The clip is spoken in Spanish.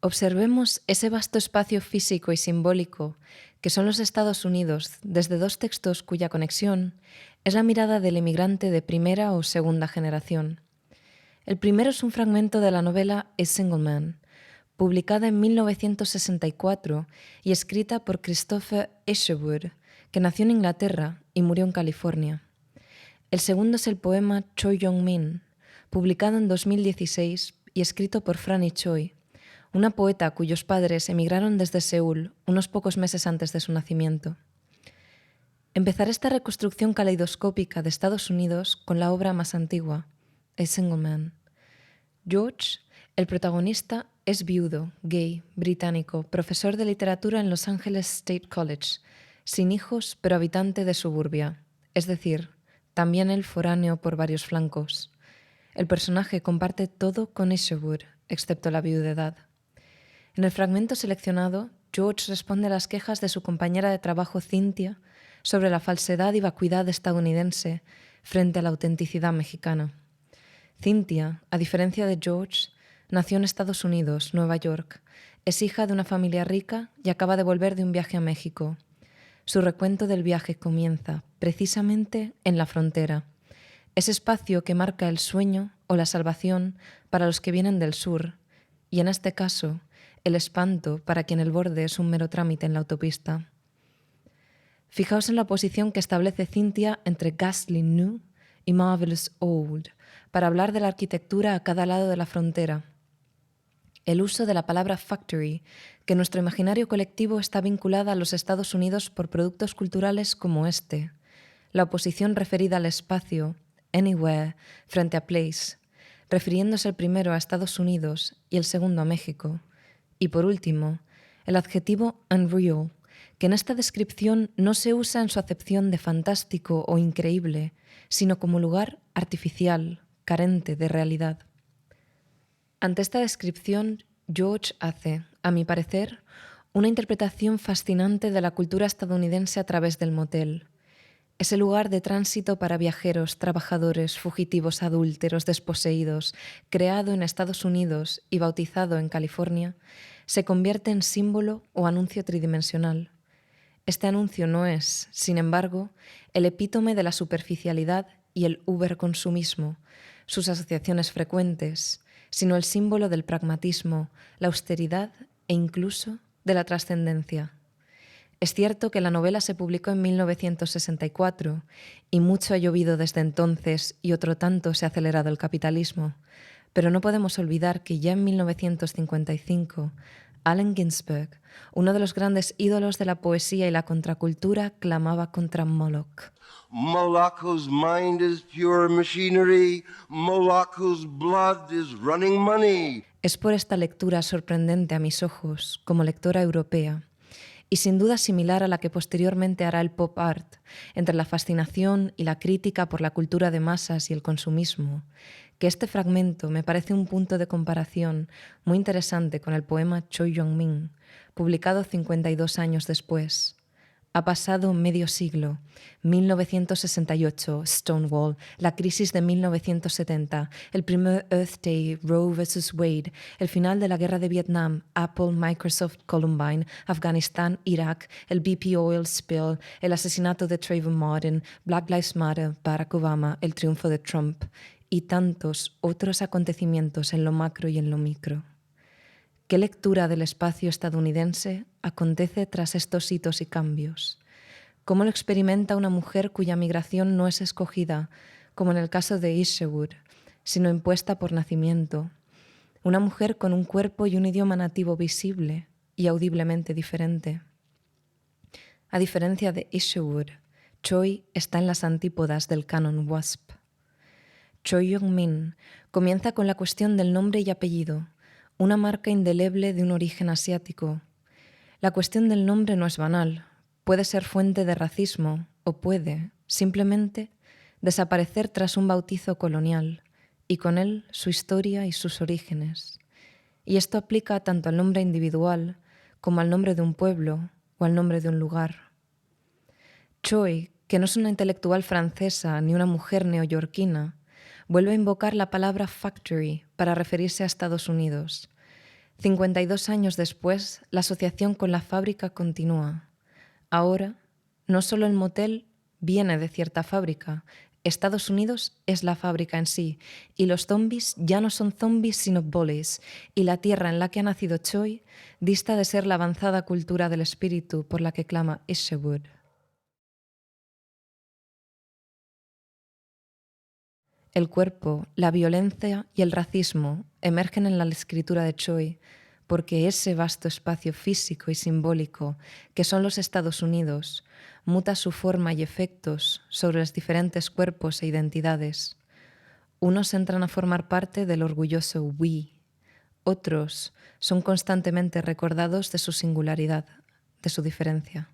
Observemos ese vasto espacio físico y simbólico que son los Estados Unidos desde dos textos cuya conexión es la mirada del emigrante de primera o segunda generación. El primero es un fragmento de la novela A Single Man, publicada en 1964 y escrita por Christopher Isherwood, que nació en Inglaterra y murió en California. El segundo es el poema Choi Young-min, publicado en 2016 y escrito por Franny Choi, una poeta cuyos padres emigraron desde Seúl unos pocos meses antes de su nacimiento. Empezaré esta reconstrucción caleidoscópica de Estados Unidos con la obra más antigua, A Single Man. George, el protagonista, es viudo, gay, británico, profesor de literatura en Los Angeles State College, sin hijos pero habitante de suburbia, es decir, también él foráneo por varios flancos. El personaje comparte todo con Isherwood, excepto la viudedad. En el fragmento seleccionado, George responde a las quejas de su compañera de trabajo Cynthia sobre la falsedad y vacuidad estadounidense frente a la autenticidad mexicana. Cynthia, a diferencia de George, nació en Estados Unidos, Nueva York, es hija de una familia rica y acaba de volver de un viaje a México. Su recuento del viaje comienza, precisamente, en la frontera, ese espacio que marca el sueño o la salvación para los que vienen del sur, y en este caso, el espanto para quien el borde es un mero trámite en la autopista. Fijaos en la posición que establece Cynthia entre Ghastly New y Marvelous Old para hablar de la arquitectura a cada lado de la frontera. El uso de la palabra factory, que en nuestro imaginario colectivo está vinculada a los Estados Unidos por productos culturales como este, la oposición referida al espacio, anywhere, frente a place, refiriéndose el primero a Estados Unidos y el segundo a México. Y por último, el adjetivo unreal, que en esta descripción no se usa en su acepción de fantástico o increíble, sino como lugar artificial, carente de realidad. Ante esta descripción, George hace, a mi parecer, una interpretación fascinante de la cultura estadounidense a través del motel. Ese lugar de tránsito para viajeros, trabajadores, fugitivos, adúlteros, desposeídos, creado en Estados Unidos y bautizado en California, se convierte en símbolo o anuncio tridimensional. Este anuncio no es, sin embargo, el epítome de la superficialidad y el uberconsumismo, sus asociaciones frecuentes, sino el símbolo del pragmatismo, la austeridad e incluso de la trascendencia. Es cierto que la novela se publicó en 1964 y mucho ha llovido desde entonces y otro tanto se ha acelerado el capitalismo, pero no podemos olvidar que ya en 1955 Allen Ginsberg, uno de los grandes ídolos de la poesía y la contracultura, clamaba contra Moloch. Moloch's mind is pure machinery. Moloch's blood is running money. Es por esta lectura sorprendente a mis ojos, como lectora europea, y sin duda similar a la que posteriormente hará el pop art, entre la fascinación y la crítica por la cultura de masas y el consumismo, que este fragmento me parece un punto de comparación muy interesante con el poema Choi Young-min, publicado 52 años después. Ha pasado medio siglo, 1968, Stonewall, la crisis de 1970, el primer Earth Day, Roe vs. Wade, el final de la guerra de Vietnam, Apple, Microsoft, Columbine, Afganistán, Irak, el BP Oil Spill, el asesinato de Trayvon Martin, Black Lives Matter, Barack Obama, el triunfo de Trump y tantos otros acontecimientos en lo macro y en lo micro. ¿Qué lectura del espacio estadounidense acontece tras estos hitos y cambios? ¿Cómo lo experimenta una mujer cuya migración no es escogida, como en el caso de Isherwood, sino impuesta por nacimiento? Una mujer con un cuerpo y un idioma nativo visible y audiblemente diferente. A diferencia de Isherwood, Choi está en las antípodas del canon WASP. Choi Young-min comienza con la cuestión del nombre y apellido, una marca indeleble de un origen asiático. La cuestión del nombre no es banal, puede ser fuente de racismo o puede, simplemente, desaparecer tras un bautizo colonial y con él su historia y sus orígenes. Y esto aplica tanto al nombre individual como al nombre de un pueblo o al nombre de un lugar. Choi, que no es una intelectual francesa ni una mujer neoyorquina, vuelve a invocar la palabra factory para referirse a Estados Unidos. 52 años después, la asociación con la fábrica continúa. Ahora, no solo el motel viene de cierta fábrica, Estados Unidos es la fábrica en sí, y los zombies ya no son zombies sino bullies, y la tierra en la que ha nacido Choi dista de ser la avanzada cultura del espíritu por la que clama Isherwood. El cuerpo, la violencia y el racismo emergen en la escritura de Choi porque ese vasto espacio físico y simbólico que son los Estados Unidos muta su forma y efectos sobre los diferentes cuerpos e identidades. Unos entran a formar parte del orgulloso we, otros son constantemente recordados de su singularidad, de su diferencia.